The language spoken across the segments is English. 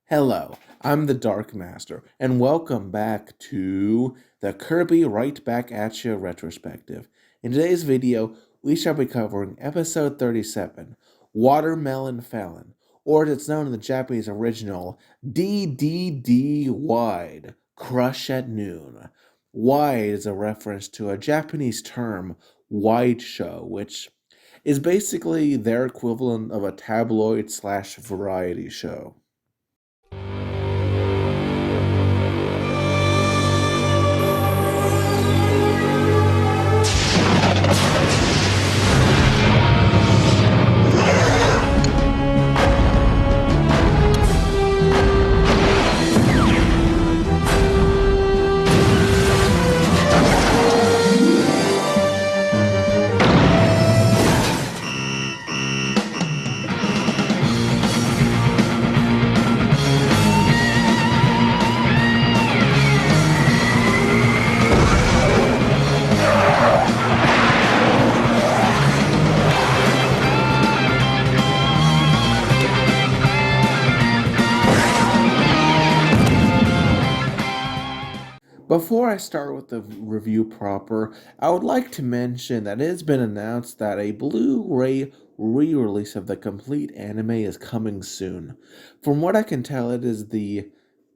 Hello, I'm the Dark Master, and welcome back to the Kirby Right Back at You Retrospective. In today's video, we shall be covering episode 37, Watermelon Felon, or as it's known in the Japanese original, Dedede Wide, Crush at Noon. Wide is a reference to a Japanese term, wide show, which is basically their equivalent of a tabloid slash variety show. Before I start with the review proper, I would like to mention that it has been announced that a Blu-ray re-release of the complete anime is coming soon. From what I can tell, it is the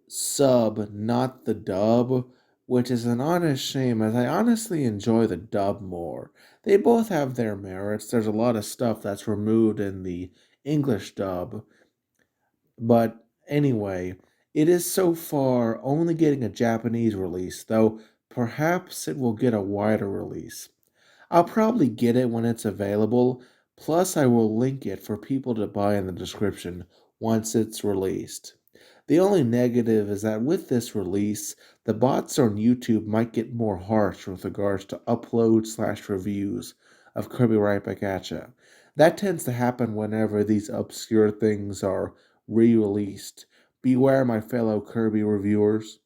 sub, not the dub, which is an honest shame as I honestly enjoy the dub more. They both have their merits. There's a lot of stuff that's removed in the English dub, but anyway, it is so far only getting a Japanese release, though perhaps it will get a wider release. I'll probably get it when it's available, plus, I will link it for people to buy in the description once it's released. The only negative is that with this release, the bots on YouTube might get more harsh with regards to upload slash reviews of Kirby Right Back at Ya. That tends to happen whenever these obscure things are re-released. Beware, my fellow Kirby reviewers.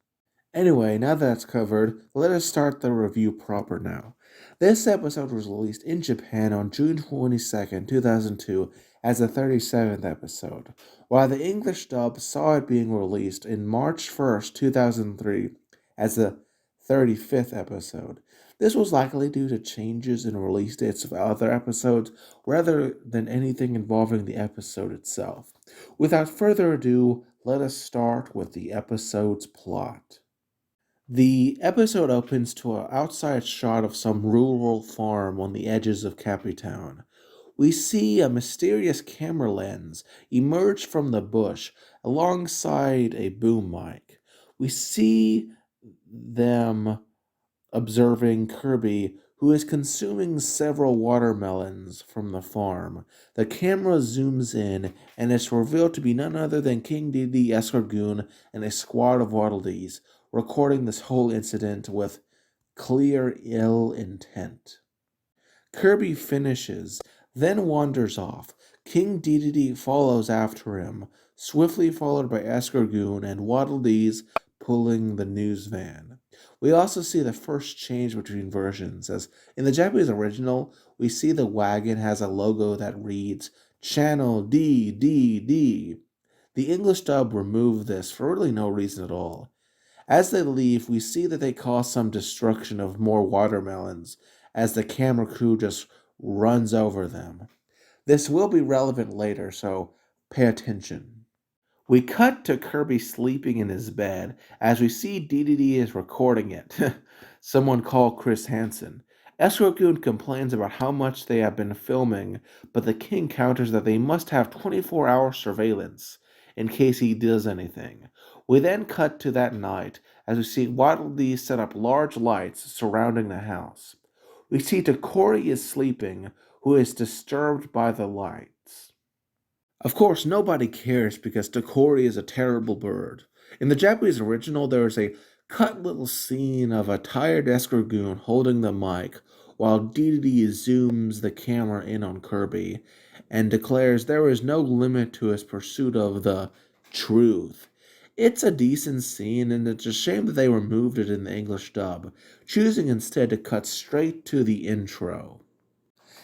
Anyway, now that's covered, let us start the review proper now. This episode was released in Japan on June 22nd, 2002, as the 37th episode, while the English dub saw it being released in March 2003 as the 35th episode. This was likely due to changes in release dates of other episodes rather than anything involving the episode itself. Without further ado, let us start with the episode's plot. The episode opens to an outside shot of some rural farm on the edges of Cappytown. We see a mysterious camera lens emerge from the bush alongside a boom mic. We see them observing Kirby, who is consuming several watermelons from the farm. The camera zooms in, and it's revealed to be none other than King Dedede Escargoon and a squad of waddledees, recording this whole incident with clear ill intent. Kirby finishes, then wanders off. King Dedede follows after him, swiftly followed by Escargoon and waddledees pulling the news van. We also see the first change between versions, as in the Japanese original, we see the wagon has a logo that reads Channel DDD. The English dub removed this for really no reason at all. As they leave, we see that they cause some destruction of more watermelons as the camera crew just runs over them. This will be relevant later, so pay attention. We cut to Kirby sleeping in his bed as we see DDD is recording it. Someone call Chris Hansen. Escargoon complains about how much they have been filming, but the king counters that they must have 24-hour surveillance in case he does anything. We then cut to that night as we see Waddle Dee set up large lights surrounding the house. We see Takori is sleeping, who is disturbed by the lights. Of course, nobody cares because Takori is a terrible bird. In the Japanese original, there is a cut little scene of a tired Escargoon holding the mic while Dedede zooms the camera in on Kirby and declares there is no limit to his pursuit of the truth. It's a decent scene, and it's a shame that they removed it in the English dub, choosing instead to cut straight to the intro.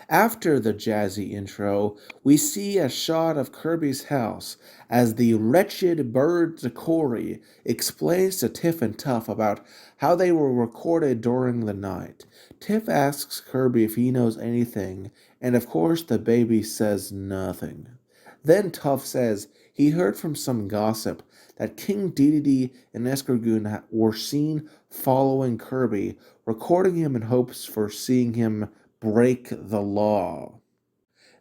After the jazzy intro, we see a shot of Kirby's house as the wretched bird Corey explains to Tiff and Tuff about how they were recorded during the night. Tiff asks Kirby if he knows anything, and of course the baby says nothing. Then Tuff says he heard from some gossip that King Dedede and Escargoon were seen following Kirby, recording him in hopes for seeing him break the law.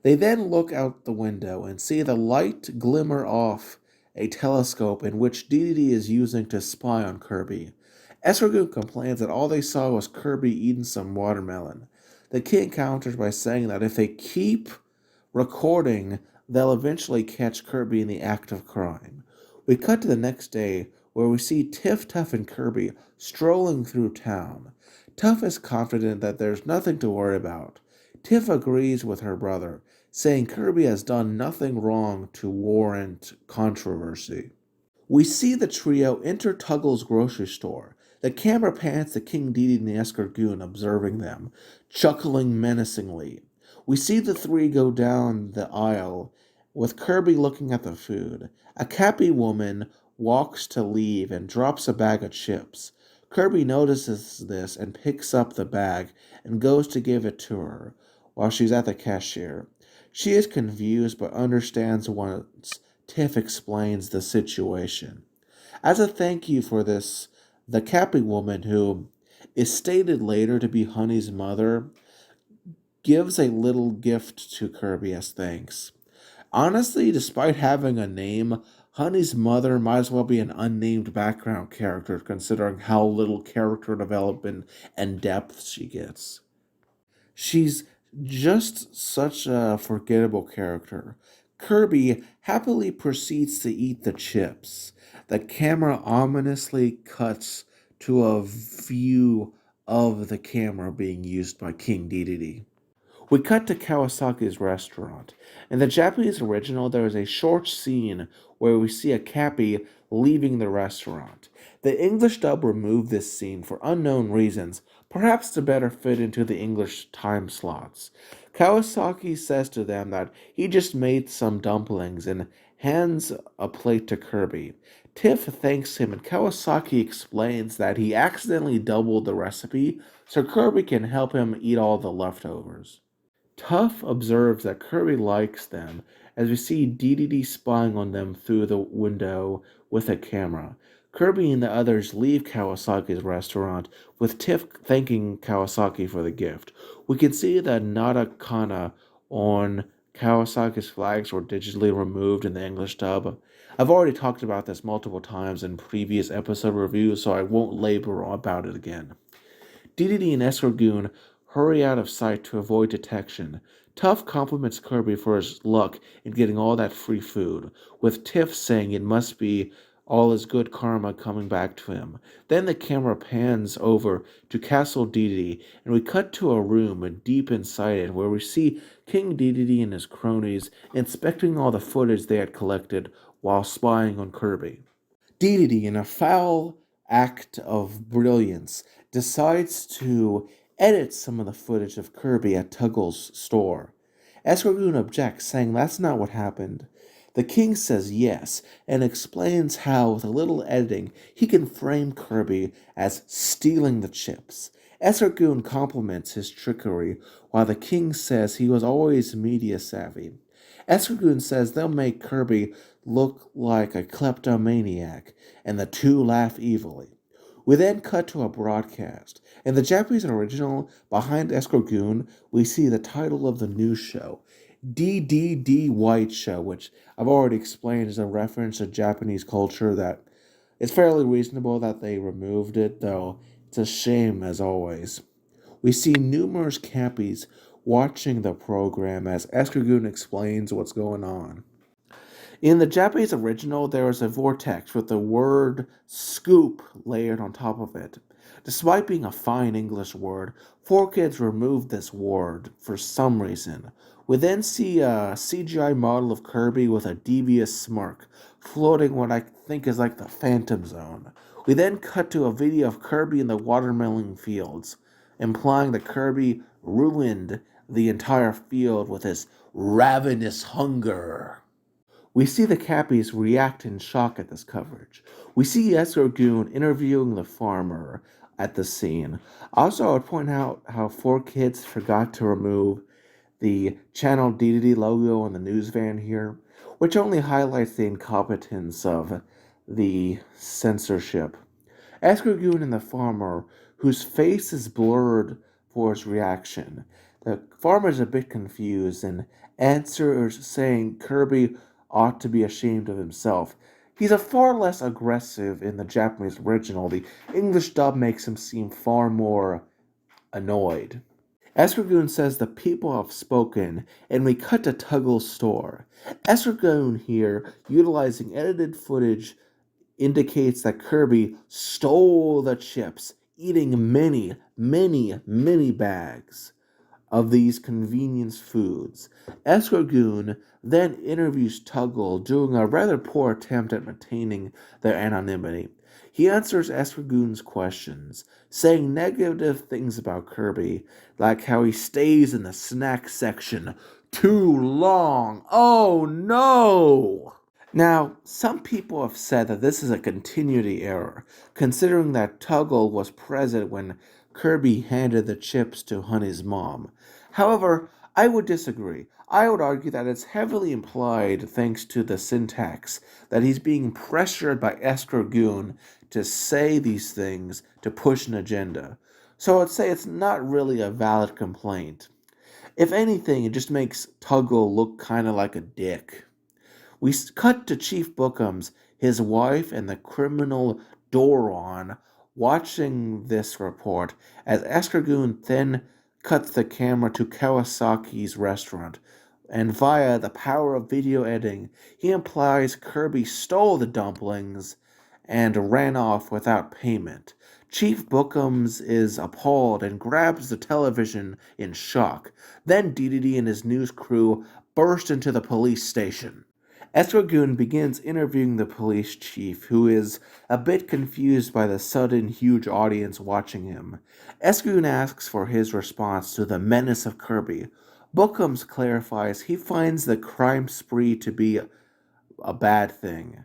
They then look out the window and see the light glimmer off a telescope in which Dedede is using to spy on Kirby. Escargoon complains that all they saw was Kirby eating some watermelon. The king counters by saying that if they keep recording, they'll eventually catch Kirby in the act of crime. We cut to the next day, where we see Tiff, Tuff, and Kirby strolling through town. Tuff is confident that there's nothing to worry about. Tiff agrees with her brother, saying Kirby has done nothing wrong to warrant controversy. We see the trio enter Tuggle's grocery store. The camera pans to King Dedede and the Escargoon observing them, chuckling menacingly. We see the three go down the aisle, with Kirby looking at the food. A Cappy woman walks to leave and drops a bag of chips. Kirby notices this and picks up the bag and goes to give it to her while she's at the cashier. She is confused but understands once Tiff explains the situation. As a thank you for this, the Cappy woman, who is stated later to be Honey's mother, gives a little gift to Kirby as thanks. Honestly, despite having a name, Honey's mother might as well be an unnamed background character considering how little character development and depth she gets. She's just such a forgettable character. Kirby happily proceeds to eat the chips. The camera ominously cuts to a view of the camera being used by King Dedede. We cut to Kawasaki's restaurant. In the Japanese original, there is a short scene where we see a Cappy leaving the restaurant. The English dub removed this scene for unknown reasons, perhaps to better fit into the English time slots. Kawasaki says to them that he just made some dumplings and hands a plate to Kirby. Tiff thanks him, and Kawasaki explains that he accidentally doubled the recipe so Kirby can help him eat all the leftovers. Tuff observes that Kirby likes them as we see Dedede spying on them through the window with a camera. Kirby and the others leave Kawasaki's restaurant, with Tiff thanking Kawasaki for the gift. We can see that Natakana on Kawasaki's flags were digitally removed in the English dub. I've already talked about this multiple times in previous episode reviews, so I won't labor about it again. Dedede and Escargoon hurry out of sight to avoid detection. Tuff compliments Kirby for his luck in getting all that free food, with Tiff saying it must be all his good karma coming back to him. Then the camera pans over to Castle Dedede, and we cut to a room deep inside it where we see King Dedede and his cronies inspecting all the footage they had collected while spying on Kirby. Dedede, in a foul act of brilliance, decides to edit some of the footage of Kirby at Tuggle's store. Escargoon objects, saying that's not what happened. The king says yes, and explains how, with a little editing, he can frame Kirby as stealing the chips. Escargoon compliments his trickery, while the king says he was always media savvy. Escargoon says they'll make Kirby look like a kleptomaniac, and the two laugh evilly. We then cut to a broadcast. In the Japanese original, behind Escargoon, we see the title of the news show, DDD White Show, which I've already explained is a reference to Japanese culture that it's fairly reasonable that they removed it, though it's a shame as always. We see numerous Cappies watching the program as Escargoon explains what's going on. In the Japanese original, there is a vortex with the word scoop layered on top of it. Despite being a fine English word, 4Kids removed this word for some reason. We then see a CGI model of Kirby with a devious smirk, floating what I think is like the Phantom Zone. We then cut to a video of Kirby in the watermelon fields, implying that Kirby ruined the entire field with his ravenous hunger. We see the Cappies react in shock at this coverage. We see Escargoon interviewing the farmer at the scene. Also, I would point out how 4Kids forgot to remove the channel Dedede logo on the news van here, which only highlights the incompetence of the censorship. Escargoon and the farmer, whose face is blurred for his reaction. The farmer is a bit confused and answers saying Kirby ought to be ashamed of himself. He's a far less aggressive in the Japanese original. The English dub makes him seem far more annoyed. Escargoon says the people have spoken, and we cut to Tuggle's store. Escargoon here, utilizing edited footage, indicates that Kirby stole the chips, eating many bags of these convenience foods. Escargoon then interviews Tuggle, doing a rather poor attempt at maintaining their anonymity. He answers Escargoon's questions, saying negative things about Kirby, like how he stays in the snack section too long. Oh no! Now, some people have said that this is a continuity error, considering that Tuggle was present when Kirby handed the chips to Honey's mom. However, I would disagree. I would argue that it's heavily implied, thanks to the syntax, that he's being pressured by Escargoon to say these things to push an agenda. So I'd say it's not really a valid complaint. If anything, it just makes Tuggle look kind of like a dick. We cut to Chief Bookums, his wife, and the criminal Doron watching this report as Escargoon then cuts the camera to Kawasaki's restaurant. And via the power of video editing, he implies Kirby stole the dumplings and ran off without payment. Chief Bookums is appalled and grabs the television in shock. Then Dedede and his news crew burst into the police station. Escargoon begins interviewing the police chief, who is a bit confused by the sudden huge audience watching him. Escargoon asks for his response to the menace of Kirby. Bookums clarifies he finds the crime spree to be a bad thing.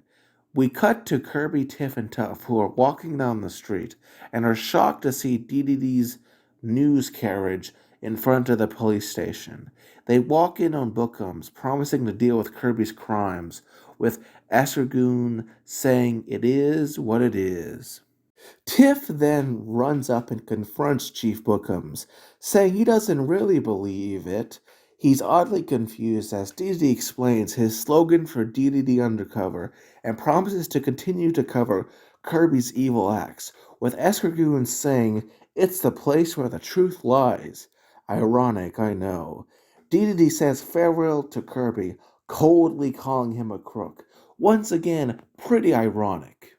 We cut to Kirby, Tiff, and Tuff, who are walking down the street and are shocked to see Dedede's news carriage in front of the police station. They walk in on Bookums, promising to deal with Kirby's crimes, with Escargoon saying it is what it is. Tiff then runs up and confronts Chief Bookums, saying he doesn't really believe it. He's oddly confused as Dedede explains his slogan for Dedede Undercover and promises to continue to cover Kirby's evil acts, with Escargoon saying it's the place where the truth lies. Ironic, I know. Dedede says farewell to Kirby, coldly calling him a crook. Once again, pretty ironic.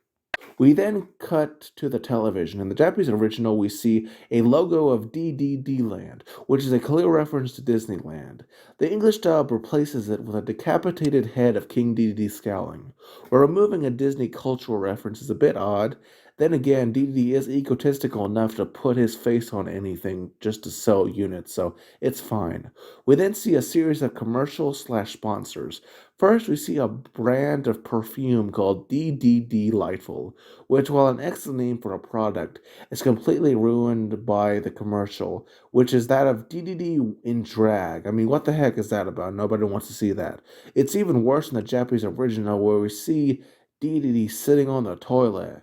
We then cut to the television. In the Japanese original, we see a logo of DDD Land, which is a clear reference to Disneyland. The English dub replaces it with a decapitated head of King Dedede scowling. Where removing a Disney cultural reference is a bit odd. Then again, Dedede is egotistical enough to put his face on anything just to sell units, so it's fine. We then see a series of commercials/sponsors. First, we see a brand of perfume called DDD Lightful, which, while an excellent name for a product, is completely ruined by the commercial, which is that of DDD in drag. I mean, what the heck is that about? Nobody wants to see that. It's even worse in the Japanese original, where we see DDD sitting on the toilet,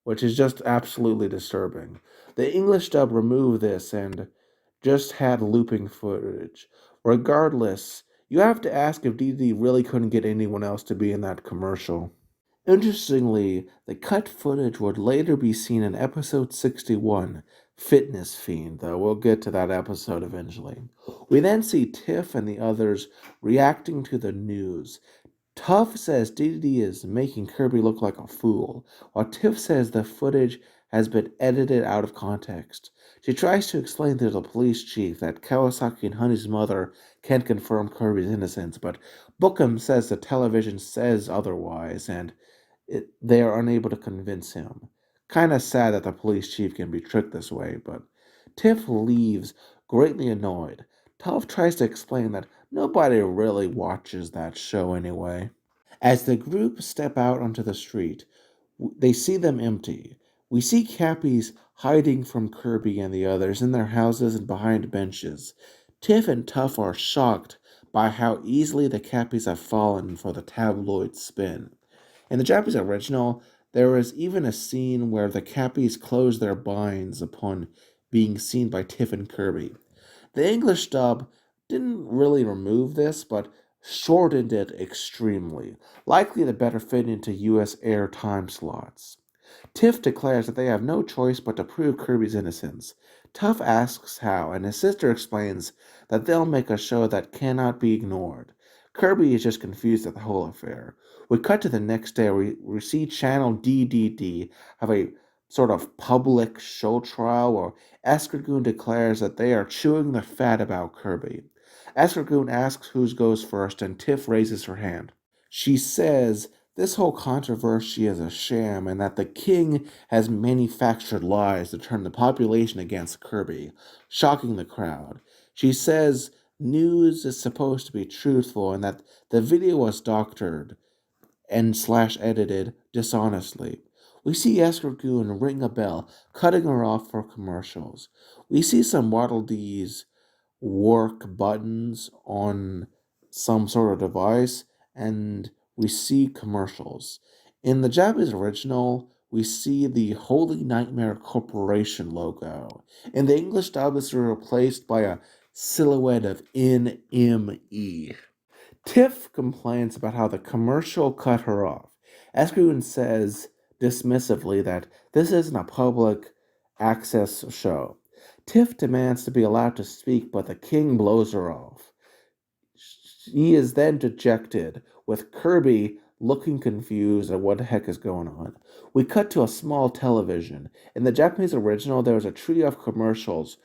which is just absolutely disturbing. The English dub removed this and just had looping footage. Regardless, you have to ask if DD really couldn't get anyone else to be in that commercial. Interestingly, the cut footage would later be seen in episode 61, Fitness Fiend, though we'll get to that episode eventually. We then see Tiff and the others reacting to the news. Tuff says DD is making Kirby look like a fool, while Tiff says the footage has been edited out of context. She tries to explain to the police chief that Kawasaki and Honey's mother can't confirm Kirby's innocence, but Bookham says the television says otherwise, and they are unable to convince him. Kinda sad that the police chief can be tricked this way, but Tiff leaves greatly annoyed. Tough tries to explain that nobody really watches that show anyway. As the group step out onto the street, they see them empty. We see Cappies hiding from Kirby and the others in their houses and behind benches. Tiff and Tuff are shocked by how easily the Cappies have fallen for the tabloid spin. In the Japanese original, there is even a scene where the Cappies close their blinds upon being seen by Tiff and Kirby. The English dub didn't really remove this, but shortened it extremely, likely to better fit into US air time slots. Tiff declares that they have no choice but to prove Kirby's innocence. Tuff asks how, and his sister explains that they'll make a show that cannot be ignored. Kirby is just confused at the whole affair. We cut to the next day where we see Channel Dedede have a sort of public show trial where Escargoon declares that they are chewing the fat about Kirby. Escargoon asks who goes first, and Tiff raises her hand. She says this whole controversy is a sham and that the king has manufactured lies to turn the population against Kirby, shocking the crowd. She says news is supposed to be truthful and that the video was doctored and slash edited dishonestly. We see Escargoon ring a bell, cutting her off for commercials. We see some Waddle Dees work buttons on some sort of device, and we see commercials. In the Japanese original, we see the Holy Nightmare Corporation logo. In the English dub, it's replaced by a silhouette of NME. Tiff complains about how the commercial cut her off. Escargoon says dismissively that this isn't a public access show. Tiff demands to be allowed to speak, but the king blows her off. He is then dejected, with Kirby looking confused at what the heck is going on. We cut to a small television. In the Japanese original, there was a trio of commercials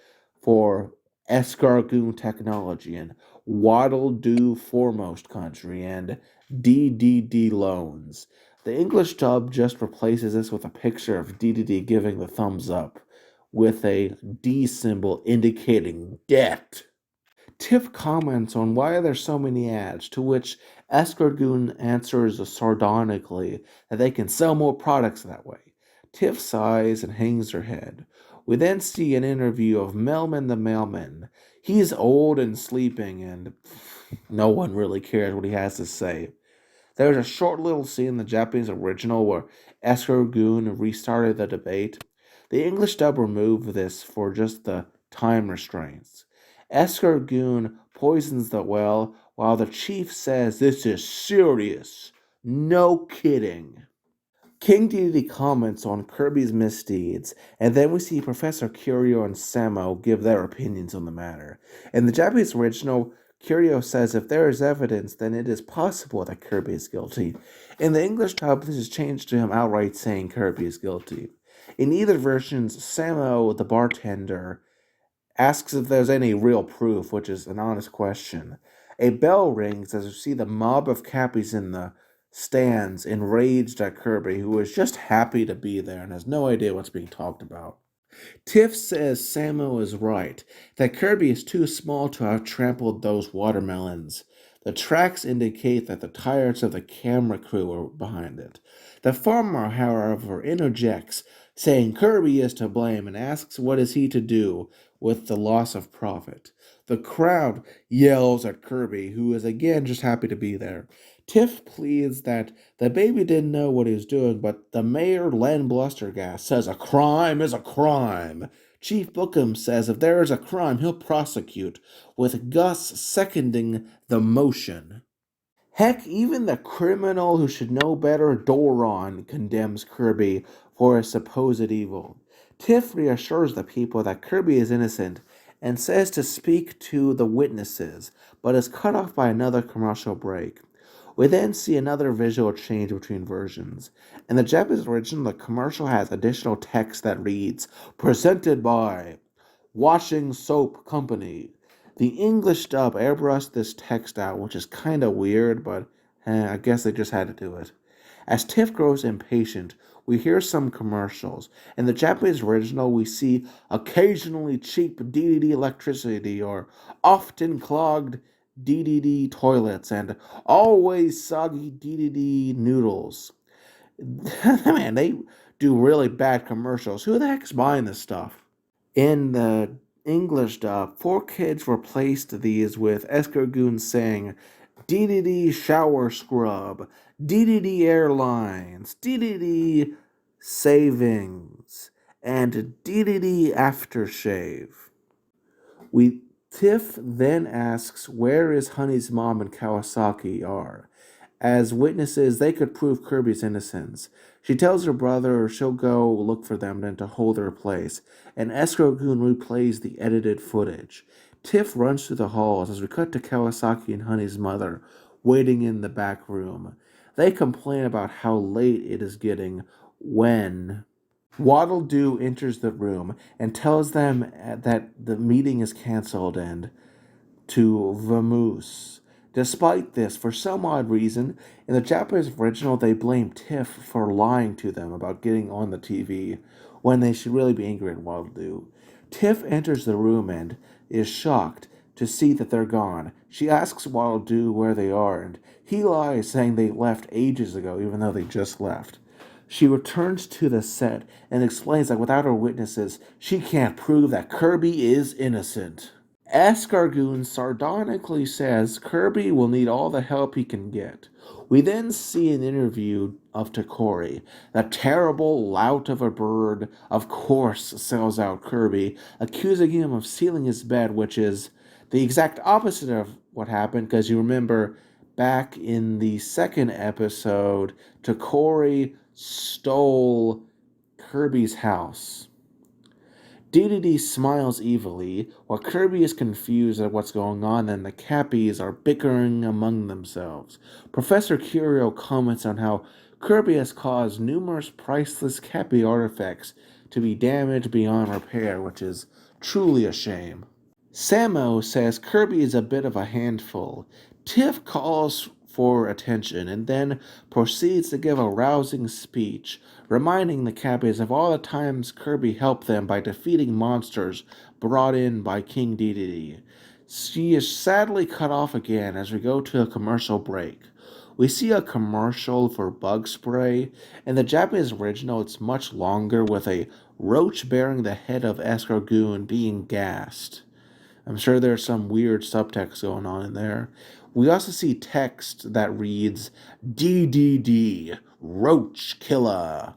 for escargoon technology and Waddle Doo Foremost Country and DDD loans. The English dub just replaces this with a picture of DDD giving the thumbs up with a D symbol indicating debt. Tiff comments on why there's so many ads, to which Escargoon answers sardonically that they can sell more products that way. Tiff sighs and hangs her head. We then see an interview of Melman the Mailman. He's old and sleeping, and no one really cares what he has to say. There's a short little scene in the Japanese original where Escargoon restarted the debate. The English dub removed this for just the time restraints. Escargoon poisons the well while the chief says this is serious. No kidding. King Dedede comments on Kirby's misdeeds, and then we see Professor Curio and Samo give their opinions on the matter. In the Japanese original, Curio says if there is evidence, then it is possible that Kirby is guilty. In the English dub, this is changed to him outright saying Kirby is guilty. In either versions, Samo, the bartender, asks if there's any real proof, which is an honest question. A bell rings as we see the mob of Cappies in the stands, enraged at Kirby, who is just happy to be there and has no idea what's being talked about. Tiff says Samo is right, that Kirby is too small to have trampled those watermelons. The tracks indicate that the tires of the camera crew are behind it. The farmer, however, interjects, saying Kirby is to blame and asks what is he to do with the loss of profit. The crowd yells at Kirby, who is again just happy to be there. Tiff pleads that the baby didn't know what he was doing, but the mayor, Len Blustergas, says a crime is a crime. Chief Bookham says if there is a crime, he'll prosecute, with Gus seconding the motion. Heck, even the criminal who should know better, Doron, condemns Kirby for his supposed evil. Tiff reassures the people that Kirby is innocent and says to speak to the witnesses, but is cut off by another commercial break. We then see another visual change between versions. In the Japanese original, the commercial has additional text that reads, presented by Washing Soap Company. The English dub airbrushed this text out, which is kind of weird, but I guess they just had to do it. As Tiff grows impatient, we hear some commercials. In the Japanese original, we see occasionally cheap DDD electricity or often clogged DDD toilets and always soggy DDD noodles. Man, they do really bad commercials. Who the heck's buying this stuff? In the English dub, 4Kids replaced these with Escargoon saying DDD Shower Scrub, DDD Airlines, DDD Savings, and DDD Aftershave. We Tiff then asks where is Honey's mom and Kawasaki are. As witnesses, they could prove Kirby's innocence. She tells her brother she'll go look for them and to hold her place, and Escargoon replays the edited footage. Tiff runs through the halls as we cut to Kawasaki and Honey's mother, waiting in the back room. They complain about how late it is getting when Waddle Doo enters the room and tells them that the meeting is canceled and to vamoose. Despite this, for some odd reason, in the Japanese original, they blame Tiff for lying to them about getting on the TV when they should really be angry at Waddle Doo. Tiff enters the room and is shocked to see that they're gone. She asks Waddle Doo where they are, and he lies, saying they left ages ago, even though they just left. She returns to the set and explains that without her witnesses, she can't prove that Kirby is innocent. Escargoon sardonically says Kirby will need all the help he can get. We then see an interview of Takori. The terrible lout of a bird, of course, sells out Kirby, accusing him of stealing his bed, which is the exact opposite of what happened, because you remember back in the second episode, Takori stole Kirby's house. Dedede smiles evilly, while Kirby is confused at what's going on and the Cappies are bickering among themselves. Professor Curio comments on how Kirby has caused numerous priceless Cappy artifacts to be damaged beyond repair, which is truly a shame. Samo says Kirby is a bit of a handful. Tiff calls for attention and then proceeds to give a rousing speech, reminding the Cappies of all the times Kirby helped them by defeating monsters brought in by King Dedede. She is sadly cut off again as we go to a commercial break. We see a commercial for bug spray. In the Japanese original, it's much longer, with a roach bearing the head of Escargoon being gassed. I'm sure there's some weird subtext going on in there. We also see text that reads, DDD, Roach Killer.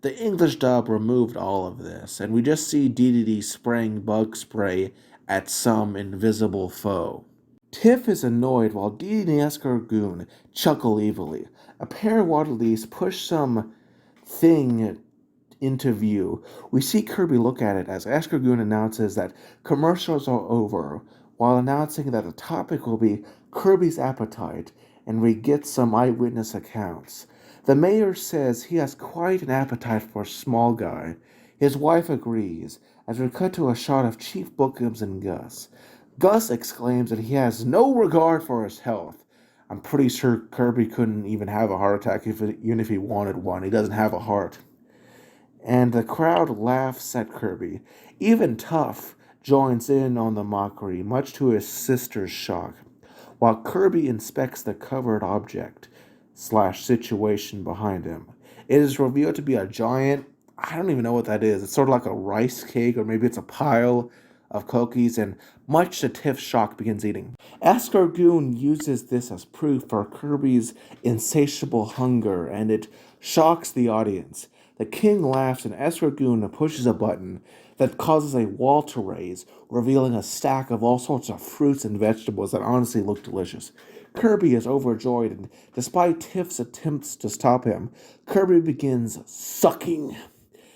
The English dub removed all of this, and we just see Dedede spraying bug spray at some invisible foe. Tiff is annoyed while Dedede and Escargoon chuckle evilly. A pair of waddledees push some thing into view. We see Kirby look at it as Escargoon announces that commercials are over, while announcing that the topic will be Kirby's appetite, and we get some eyewitness accounts. The mayor says he has quite an appetite for a small guy. His wife agrees, as we cut to a shot of Chief Bookums and Gus. Gus exclaims that he has no regard for his health. I'm pretty sure Kirby couldn't even have a heart attack even if he wanted one. He doesn't have a heart. And the crowd laughs at Kirby. Even Tough joins in on the mockery, much to his sister's shock, while Kirby inspects the covered object / situation behind him. It is revealed to be a giant, I don't even know what that is. It's sort of like a rice cake, or maybe it's a pile of cookies, and much to Tiff's shock begins eating. Escargoon uses this as proof for Kirby's insatiable hunger, and it shocks the audience. The king laughs and Escargoon pushes a button that causes a wall to raise, revealing a stack of all sorts of fruits and vegetables that honestly look delicious. Kirby is overjoyed, and despite Tiff's attempts to stop him, Kirby begins sucking.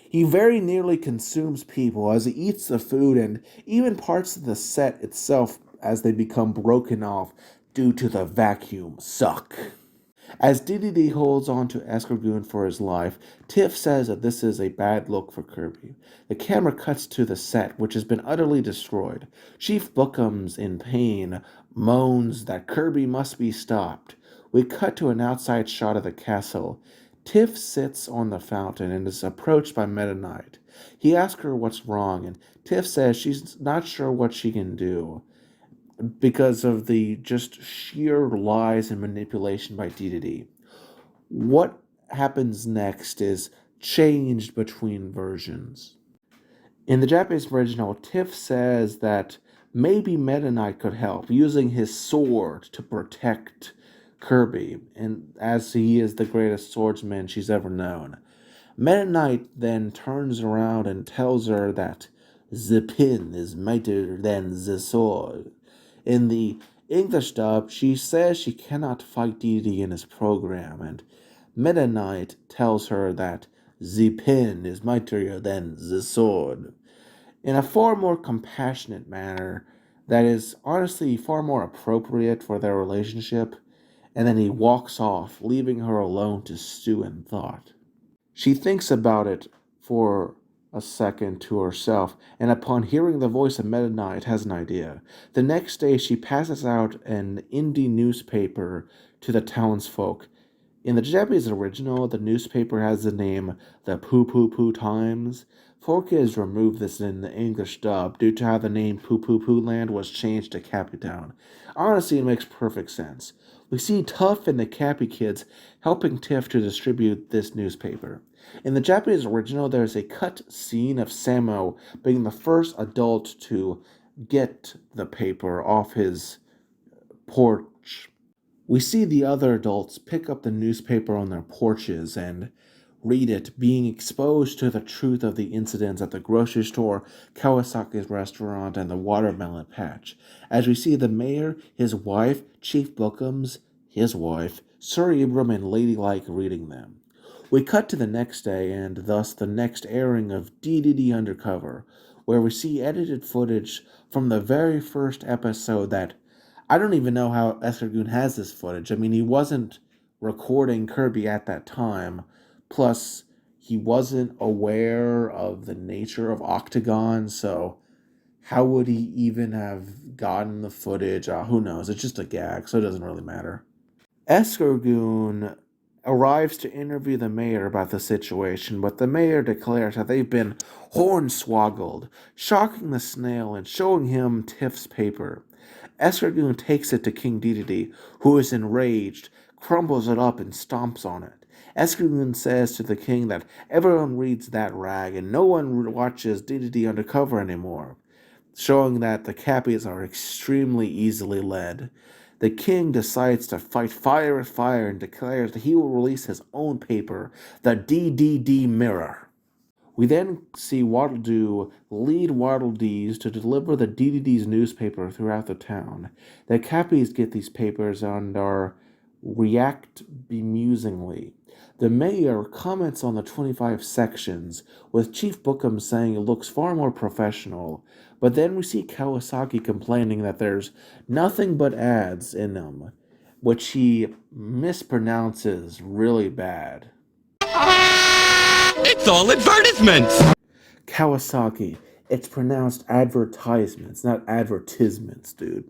He very nearly consumes people as he eats the food and even parts of the set itself as they become broken off due to the vacuum suck. As Dedede holds on to Escargoon for his life, Tiff says that this is a bad look for Kirby. The camera cuts to the set, which has been utterly destroyed. Chief Bookums, in pain, moans that Kirby must be stopped. We cut to an outside shot of the castle. Tiff sits on the fountain and is approached by Meta Knight. He asks her what's wrong, and Tiff says she's not sure what she can do because of the just sheer lies and manipulation by Dedede. What happens next is changed between versions. In the Japanese original, Tiff says that maybe Meta Knight could help, using his sword to protect Kirby, and as he is the greatest swordsman she's ever known. Meta Knight then turns around and tells her that the pin is mightier than the sword. In the English dub, she says she cannot fight Dedede in his program, and Meta Knight tells her that the pin is mightier than the sword, in a far more compassionate manner that is honestly far more appropriate for their relationship, and then he walks off, leaving her alone to stew in thought. She thinks about it for a second to herself, and upon hearing the voice of Meta Knight, has an idea. The next day, she passes out an indie newspaper to the townsfolk. In the Japanese original, the newspaper has the name The Poo Poo Poo Times. 4Kids removed this in the English dub due to how the name Poo Poo Poo Land was changed to Cappy Town. Honestly, it makes perfect sense. We see Tuff and the Cappy Kids helping Tiff to distribute this newspaper. In the Japanese original, there is a cut scene of Samo being the first adult to get the paper off his porch. We see the other adults pick up the newspaper on their porches and read it, being exposed to the truth of the incidents at the grocery store, Kawasaki's restaurant, and the watermelon patch. As we see the mayor, his wife, Chief Bookums, his wife, Sir Ibram, and Ladylike reading them. We cut to the next day, and thus the next airing of Dedede Undercover, where we see edited footage from the very first episode that I don't even know how Escargoon has this footage. I mean, he wasn't recording Kirby at that time. Plus, he wasn't aware of the nature of Octagon, so how would he even have gotten the footage? Who knows? It's just a gag, so it doesn't really matter. Escargoon arrives to interview the mayor about the situation, but the mayor declares that they've been hornswoggled, shocking the snail and showing him Tiff's paper. Escargoon takes it to King Dedede, who is enraged, crumbles it up, and stomps on it. Escargoon says to the king that everyone reads that rag and no one watches Dedede Undercover anymore, showing that the Cappies are extremely easily led. The king decides to fight fire with fire and declares that he will release his own paper, the DDD Mirror. We then see Waddle-Doo lead Waddle-Dees to deliver the DDD's newspaper throughout the town. The Cappies get these papers and react bemusingly. The mayor comments on the 25 sections, with Chief Bookham saying it looks far more professional, but then we see Kawasaki complaining that there's nothing but ads in them, which he mispronounces really bad. It's all advertisements! Kawasaki, it's pronounced advertisements, not advertisements, dude.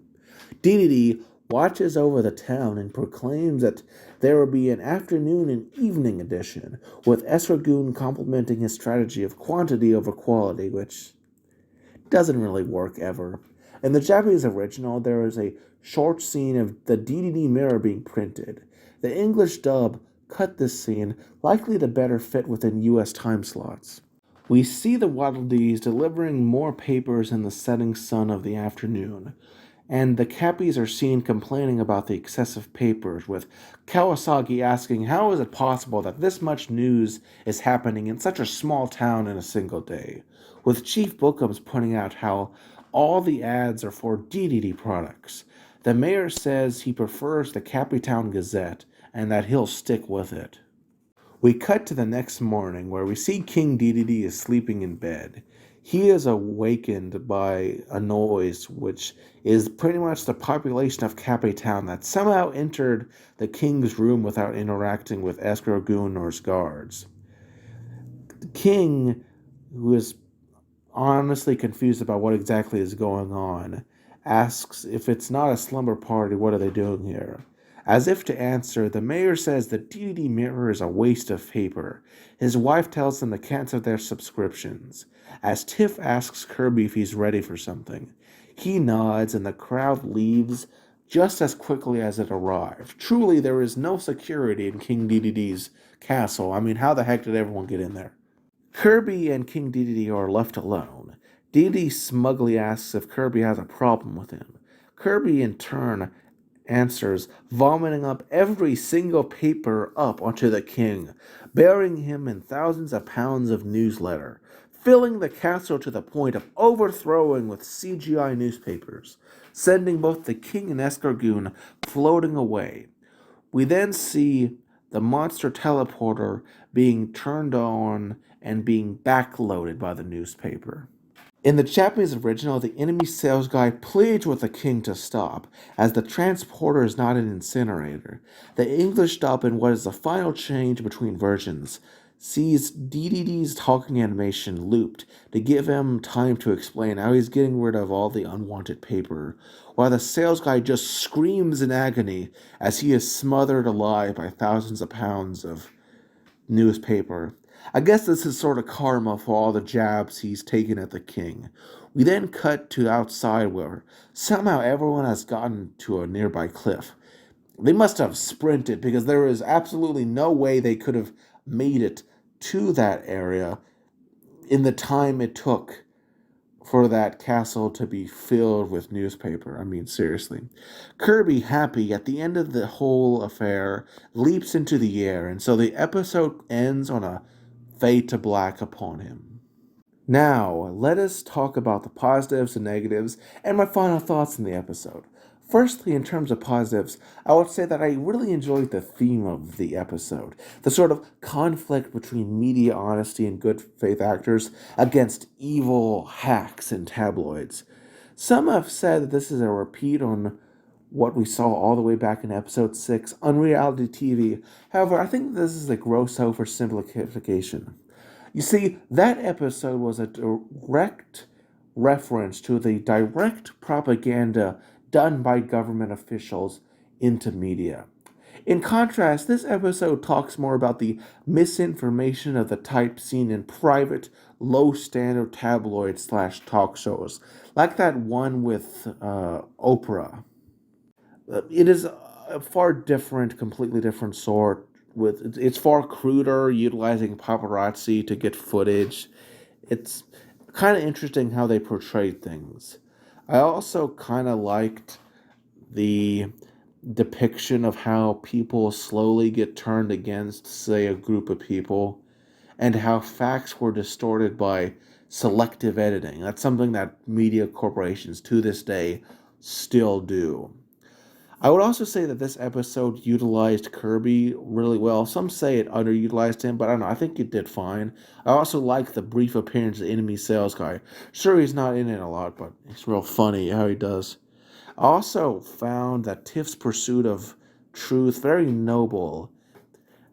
Dedede watches over the town and proclaims that there will be an afternoon and evening edition, with Escargoon complimenting his strategy of quantity over quality, which doesn't really work ever. In the Japanese original, there is a short scene of the Dedede Mirror being printed. The English dub cut this scene, likely to better fit within US time slots. We see the Waddle-Dees delivering more papers in the setting sun of the afternoon, and the Cappies are seen complaining about the excessive papers, with Kawasaki asking how is it possible that this much news is happening in such a small town in a single day, with Chief Bookums pointing out how all the ads are for Dedede products. The mayor says he prefers the Cappytown Gazette and that he'll stick with it. We cut to the next morning where we see King Dedede is sleeping in bed. He is awakened by a noise which is pretty much the population of Cappytown that somehow entered the king's room without interacting with Escargoon or his guards. The king, who is honestly confused about what exactly is going on, asks if it's not a slumber party, what are they doing here? As if to answer, the mayor says the Dedede mirror is a waste of paper. His wife tells them to cancel their subscriptions. As Tiff asks Kirby if he's ready for something, he nods and the crowd leaves just as quickly as it arrived. Truly, there is no security in King Dedede's castle. I mean, how the heck did everyone get in there? Kirby and King Dedede are left alone. Dedede smugly asks if Kirby has a problem with him. Kirby, in turn, answers, vomiting up every single paper up onto the king, burying him in thousands of pounds of newsletter, filling the castle to the point of overthrowing with CGI newspapers, sending both the king and Escargoon floating away. We then see the monster teleporter being turned on and being backloaded by the newspaper. In the Japanese original, the enemy sales guy pleads with the king to stop, as the transporter is not an incinerator. The English dub in what is the final change between versions sees Dedede's talking animation looped to give him time to explain how he's getting rid of all the unwanted paper, while the sales guy just screams in agony as he is smothered alive by thousands of pounds of newspaper. I guess this is sort of karma for all the jabs he's taken at the king. We then cut to outside where somehow everyone has gotten to a nearby cliff. They must have sprinted because there is absolutely no way they could have made it to that area in the time it took for that castle to be filled with newspaper. I mean, seriously. Kirby, happy at the end of the whole affair, leaps into the air, and so the episode ends on a fade to black upon him. Now, let us talk about the positives and negatives and my final thoughts in the episode. Firstly, in terms of positives, I would say that I really enjoyed the theme of the episode. The sort of conflict between media honesty and good faith actors against evil hacks and tabloids. Some have said that this is a repeat on what we saw all the way back in episode 6 on reality TV. However, I think this is a gross oversimplification. You see, that episode was a direct reference to the direct propaganda done by government officials into media. In contrast, this episode talks more about the misinformation of the type seen in private, low standard tabloids slash talk shows, like that one with Oprah. It is a far different, completely different sort. It's far cruder, utilizing paparazzi to get footage. It's kind of interesting how they portrayed things. I also kind of liked the depiction of how people slowly get turned against, say, a group of people, and how facts were distorted by selective editing. That's something that media corporations to this day still do. I would also say that this episode utilized Kirby really well. Some say it underutilized him, but I don't know. I think it did fine. I also like the brief appearance of the enemy sales guy. Sure, he's not in it a lot, but it's real funny how he does. I also found that Tiff's pursuit of truth very noble.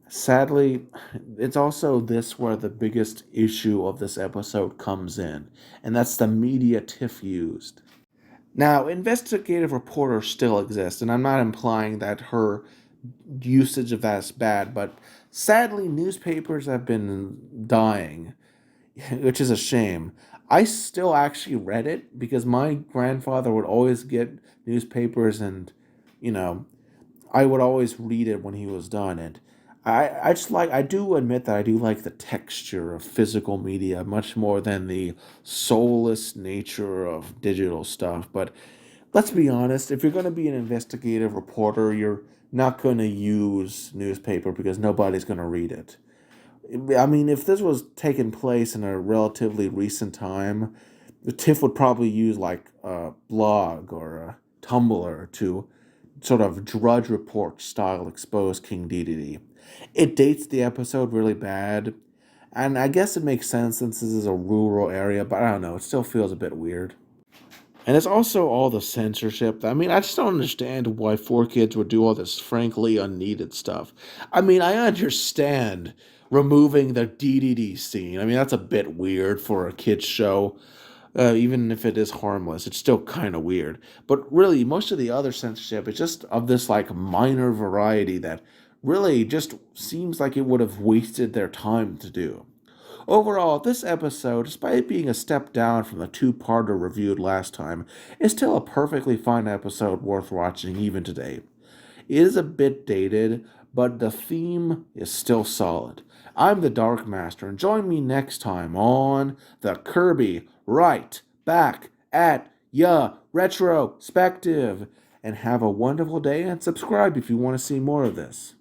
Sadly, it's also this where the biggest issue of this episode comes in, and that's the media Tiff used. Now, investigative reporters still exist, and I'm not implying that her usage of that is bad, but sadly, newspapers have been dying, which is a shame. I still actually read it because my grandfather would always get newspapers, and, you know, I would always read it when he was done. And I just like, I do admit that I do like the texture of physical media much more than the soulless nature of digital stuff. But let's be honest, if you're going to be an investigative reporter, you're not going to use newspaper because nobody's going to read it. I mean, if this was taking place in a relatively recent time, Tiff would probably use like a blog or a Tumblr to sort of drudge report style expose King Dedede. It dates the episode really bad, and I guess it makes sense since this is a rural area, but I don't know, it still feels a bit weird. And it's also all the censorship. I mean, I just don't understand why 4Kids would do all this frankly unneeded stuff. I mean, I understand removing the DDD scene. I mean, that's a bit weird for a kids show. Even if it is harmless, it's still kind of weird. But really, most of the other censorship is just of this like minor variety that really just seems like it would have wasted their time to do. Overall, this episode, despite being a step down from the two-parter reviewed last time, is still a perfectly fine episode worth watching even today. It is a bit dated, but the theme is still solid. I'm the Dark Master, and join me next time on the Kirby Right Back at Ya Retrospective. And have a wonderful day, and subscribe if you want to see more of this.